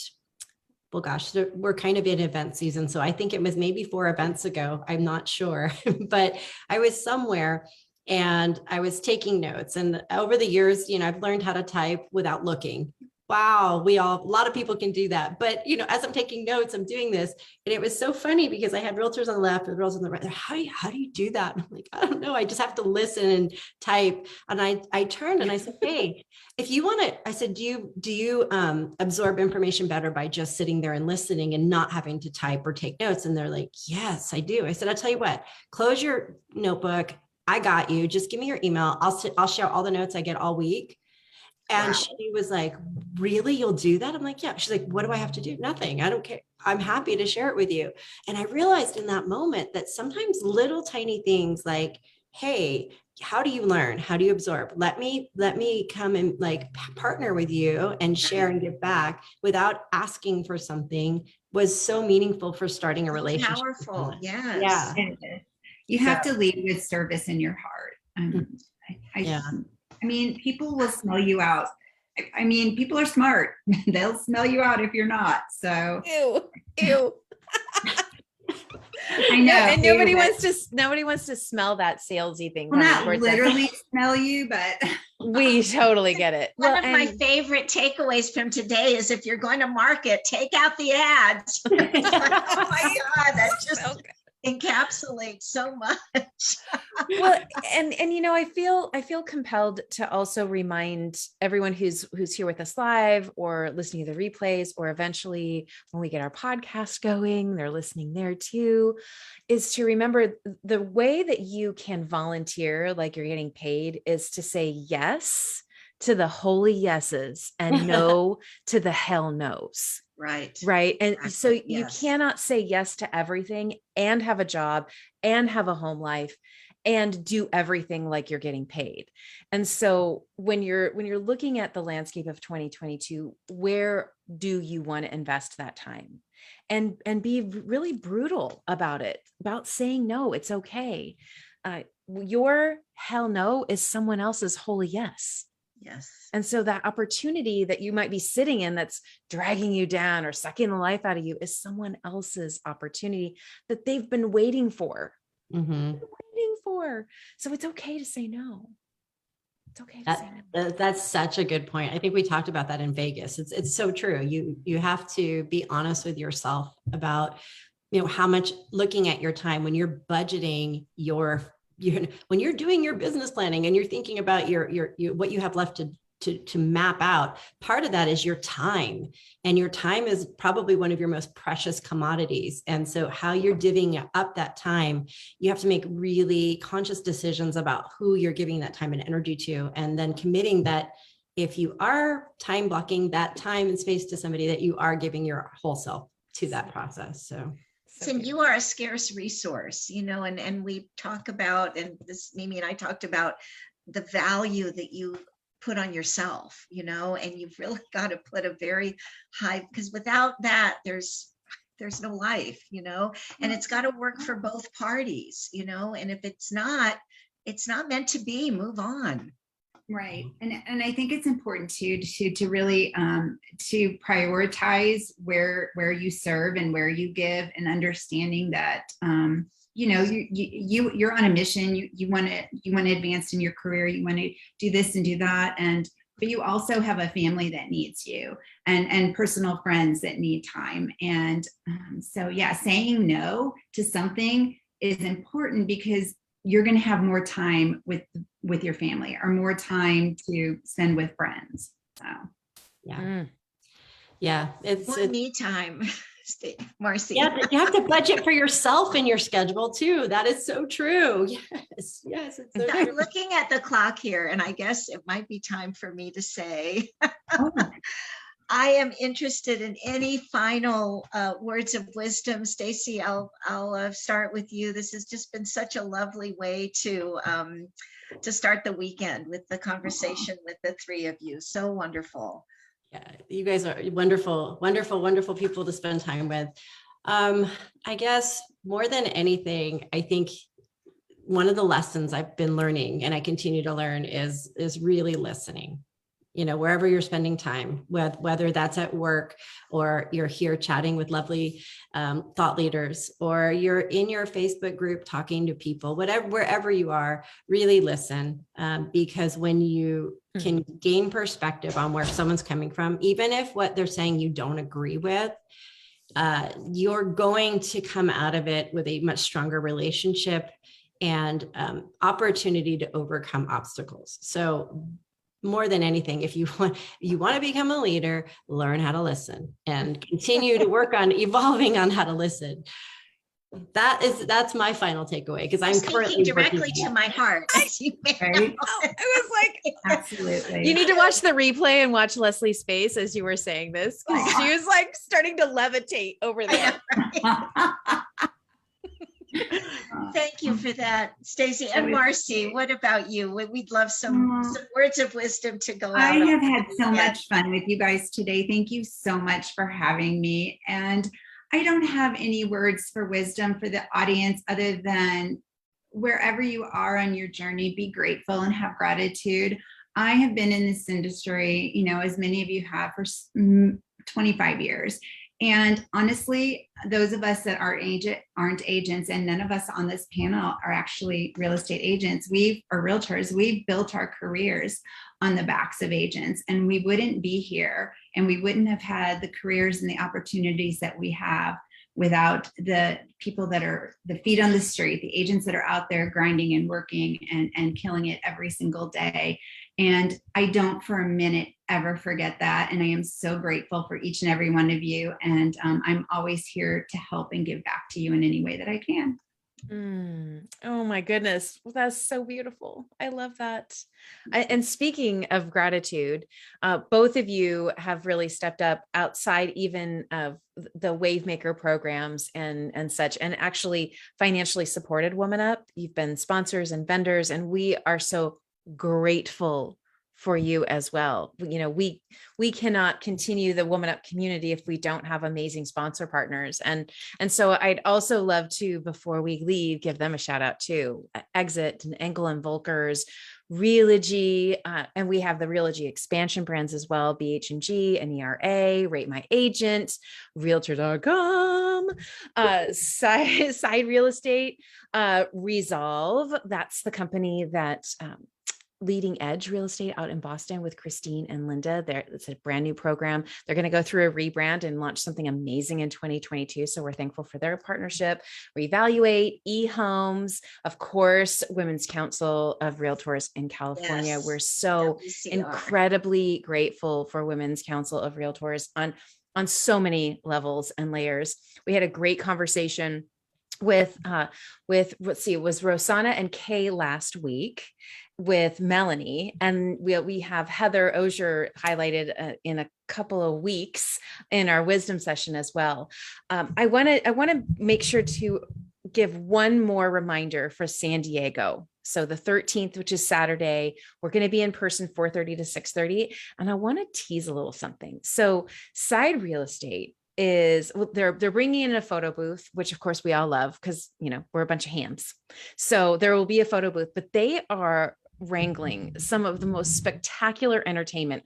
Well, gosh, we're kind of in event season. So I think it was maybe 4 events ago. I'm not sure, but I was somewhere and I was taking notes. And over the years, I've learned how to type without looking. Wow, a lot of people can do that. But, as I'm taking notes, I'm doing this. And it was so funny because I had realtors on the left and realtors on the right. How do you do that? And I'm like, I don't know. I just have to listen and type. And I turned and I said, hey, if you want to, I said, do you absorb information better by just sitting there and listening and not having to type or take notes? And they're like, yes, I do. I said, I'll tell you what, close your notebook. I got you. Just give me your email. I'll share all the notes I get all week. And Wow. she was like, really, you'll do that? I'm like, yeah. She's like, what do I have to do? Nothing. I don't care. I'm happy to share it with you. And I realized in that moment that sometimes little tiny things like, hey, how do you learn? How do you absorb? Let me come and like partner with you and share and give back without asking for something was so meaningful for starting a relationship. Powerful. Yes. Yeah. You have to lead with service in your heart. Yeah. I mean, people will smell you out. I mean, people are smart. They'll smell you out if you're not. So ew. I know. And nobody wants to smell that salesy thing. Well, not literally smell you, but we totally get it. One of my favorite takeaways from today is if you're going to market, take out the ads. Oh my God, that just encapsulates so much. Well, and I feel compelled to also remind everyone who's here with us live or listening to the replays, or eventually when we get our podcast going, they're listening there too, is to remember the way that you can volunteer like you're getting paid is to say yes to the holy yeses and no to the hell no's. Right. And exactly. so you cannot say yes to everything and have a job and have a home life and do everything like you're getting paid. And so when you're looking at the landscape of 2022, where do you want to invest that time? And be really brutal about it, about saying no, it's okay. Your hell no is someone else's holy yes. Yes. And so that opportunity that you might be sitting in that's dragging you down or sucking the life out of you is someone else's opportunity that they've been waiting for. So it's okay to say no. It's okay to say no. That's such a good point. I think we talked about that in Vegas. It's so true. You have to be honest with yourself about, how much, looking at your time when you're budgeting when you're doing your business planning and you're thinking about your what you have left to map out. Part of that is your time, and your time is probably one of your most precious commodities. And so how you're divvying up that time, you have to make really conscious decisions about who you're giving that time and energy to, and then committing that if you are time blocking that time and space to somebody, that you are giving your whole self to that process. And you are a scarce resource, and we talk about, and this, Mimi and I talked about the value that you put on yourself, and you've really got to put a very high, because without that, there's no life, and it's got to work for both parties, and if it's not meant to be, move on. Right. And I think it's important to really to prioritize where you serve and where you give, and understanding that you're on a mission. You want to advance in your career. You want to do this and do that, but you also have a family that needs you, and personal friends that need time. And so yeah, saying no to something is important, because you're going to have more time with your family, or more time to spend with friends. So yeah, it's me time. Marci. Yeah, you have to budget for yourself in your schedule too. That is so true. Yes, it's so I'm true. looking at the clock here, and I guess it might be time for me to say, I am interested in any final words of wisdom. Stacey, I'll start with you. This has just been such a lovely way to start the weekend with the conversation with the three of you. So wonderful. Yeah, you guys are wonderful, wonderful, wonderful people to spend time with. I guess more than anything, I think one of the lessons I've been learning, and I continue to learn, is really listening. Wherever you're spending time, whether that's at work, or you're here chatting with lovely thought leaders, or you're in your Facebook group talking to people, wherever you are, really listen, because when you can gain perspective on where someone's coming from, even if what they're saying you don't agree with, you're going to come out of it with a much stronger relationship and opportunity to overcome obstacles. So more than anything, if you want to become a leader, learn how to listen and continue to work on evolving on how to listen. That's my final takeaway, because I'm speaking directly to my heart. As you Right? I was like, Absolutely. you need to watch the replay and watch Leslie's face as you were saying this, because she was like starting to levitate over there. Thank you for that, Stacey. And Marci, what about you? We'd love some words of wisdom to go out. I have had so much fun with you guys today. Thank you so much for having me. And I don't have any words for wisdom for the audience, other than wherever you are on your journey, be grateful and have gratitude. I have been in this industry, as many of you have, for 25 years. And honestly, those of us that aren't agents, and none of us on this panel are actually real estate agents, or realtors, we've built our careers on the backs of agents, and we wouldn't be here, and we wouldn't have had the careers and the opportunities that we have without the people that are the feet on the street, the agents that are out there grinding and working and killing it every single day. And I don't for a minute ever forget that. And I am so grateful for each and every one of you. And I'm always here to help and give back to you in any way that I can. Oh my goodness. Well, that's so beautiful. I love that. And speaking of gratitude, both of you have really stepped up outside even of the Wavemaker programs and such, and actually financially supported WomanUP. You've been sponsors and vendors, and we are so grateful for you as well. We cannot continue the WomanUP community if we don't have amazing sponsor partners. And so I'd also love to, before we leave, give them a shout out too. Exit and Engel and Volkers, Realogy, and we have the Realogy expansion brands as well, BH&G and ERA, Rate My Agent, Realtor.com, Side Real Estate, Resolve. That's the company that Leading Edge Real Estate out in Boston with Christine and Linda. It's a brand new program. They're going to go through a rebrand and launch something amazing in 2022. So we're thankful for their partnership. Reevaluate, eHomes, of course, Women's Council of Realtors in California. Yes. We're so incredibly grateful for Women's Council of Realtors on so many levels and layers. We had a great conversation with let's see, it was Rosanna and Kay last week with Melanie, and we have Heather Osier highlighted in a couple of weeks in our wisdom session as well. I want to make sure to give one more reminder for San Diego. So the 13th, which is Saturday, we're going to be in person 4:30 to 6:30, and I want to tease a little something. So Side Real Estate they're bringing in a photo booth, which of course we all love because we're a bunch of hams. So there will be a photo booth, but they are wrangling some of the most spectacular entertainment.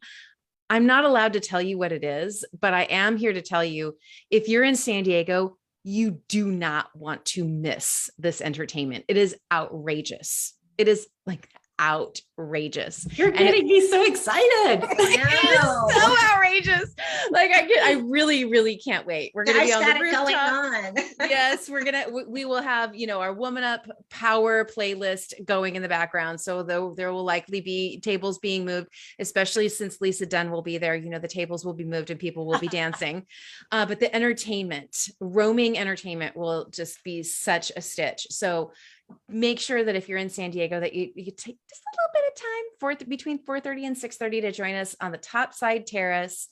I'm not allowed to tell you what it is, but I am here to tell you, if you're in San Diego, you do not want to miss this entertainment. It is outrageous. It is like outrageous. You're getting me so excited. It is so outrageous. Like I really, really can't wait. We're going to be on the rooftop. Yes, we will have, our WomanUP power playlist going in the background. So though there will likely be tables being moved, especially since Lisa Dunn will be there, the tables will be moved and people will be dancing. But the roaming entertainment will just be such a stitch. So make sure that if you're in San Diego that you take just a little bit of time between 4:30 and 6:30 to join us on the top side terrace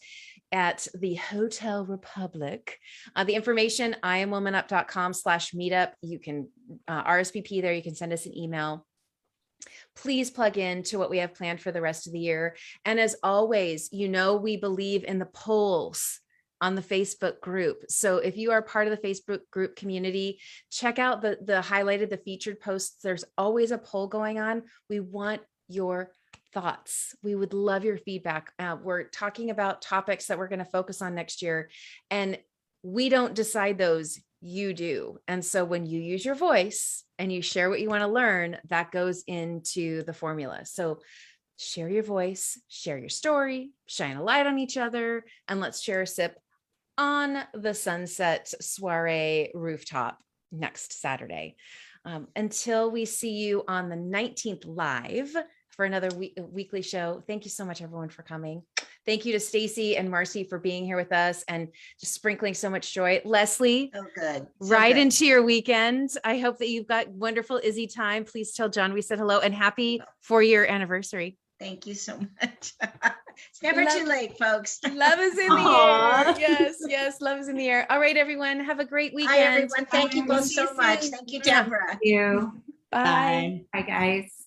at the Hotel Republic. The information, IamWomanUp.com/meetup. You can RSVP there. You can send us an email. Please plug in to what we have planned for the rest of the year. And as always, we believe in the polls on the Facebook group. So if you are part of the Facebook group community, check out the highlighted, the featured posts. There's always a poll going on. We want your thoughts. We would love your feedback. We're talking about topics that we're going to focus on next year, and we don't decide those, you do. And so when you use your voice and you share what you want to learn, that goes into the formula. So share your voice, share your story, shine a light on each other, and let's share a sip on the Sunset Soiree rooftop next Saturday. Until we see you on the 19th live for another weekly show. Thank you so much, everyone, for coming. Thank you to Stacey and Marci for being here with us and just sprinkling so much joy. Leslie, so good. Into your weekend. I hope that you've got wonderful Izzy time. Please tell John we said hello and happy 4-year anniversary. Thank you so much. It's never too late, folks. Love is in the air. Yes, love is in the air. All right, everyone. Have a great weekend. Hi, everyone. Thank you both so much. Thank you, Deborah. Thank you. Bye. Bye, guys.